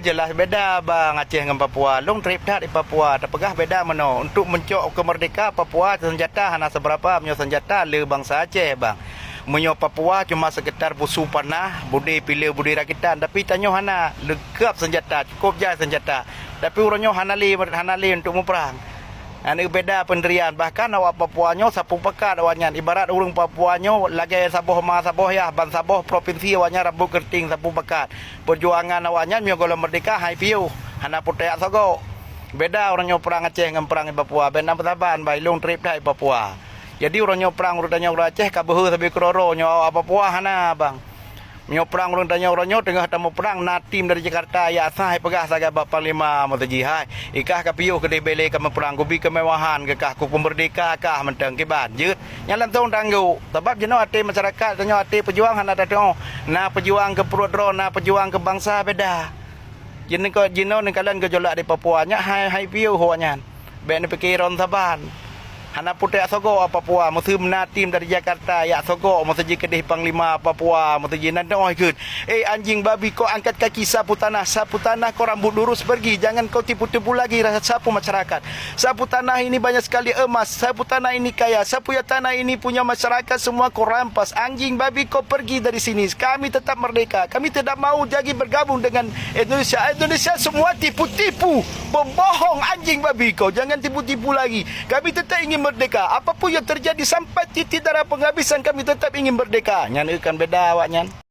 jelas beda bang Aceh dengan Papua. Long trip dah di Papua. Terpegah beda mana. Untuk mencok kemerdeka Papua senjata hana seberapa punya senjata le bangsa Aceh bang. Menyo Papua cuma sekedar busu panah, budi pilih budi rakitan. Tapi tanyo hana lekap senjata, cukup je senjata. Tapi orangnya hanali untuk memperang. Ini beda pendirian. Bahkan awak Papuanyo sapu pekat awaknya. Ibarat urang Papuanyo lagi Saboh ya, ban Saboh provinsi awaknya rambut kerting sapu pekat. Perjuangan awaknya mio golong merdeka hai piu. Hana putek sogo. Beda orangnya perang Aceh dengan perang di Papua. Benda pertaban bai long trip dah di Papua. Jadi orangnya perang urutanya orang Aceh kabehu sampai kroro nyo Papua hana bang. Mio perang urutanya orangnya tengah tamu perang na tim dari Jakarta ya sah pegah saga bab panglima motoji hai. Ikah ka piu ke debele ka perang kubi kemewahan ke kah ku pemerdeka kah menteng ke banjut. Nyalam tong tanggu. Sebab jeno ati masyarakat tanyo ati pejuang hana datang. Na pejuang ke perut na pejuang ke bangsa beda. Jeno ni kalian gejolak di Papua nya hai piu hoanya. Ben pikiran saban. Hana putek sogo Papua musuh mena tim dari Jakarta ya sogo musuh kedih panglima Papua musuh jinan oi keut anjing babi kau angkat kaki sapu tanah kau rambut lurus pergi jangan kau tipu-tipu lagi rasa sapu masyarakat sapu tanah ini banyak sekali emas sapu tanah ini kaya sapu ya tanah ini punya masyarakat semua kau rampas anjing babi kau pergi dari sini kami tetap merdeka kami tidak mau jadi bergabung dengan Indonesia semua tipu-tipu pembohong anjing babi kau jangan tipu-tipu lagi kami tetap ingin merdeka. Apapun yang terjadi sampai titik darah penghabisan kami tetap ingin merdeka. Nyan ikan beda awaknya.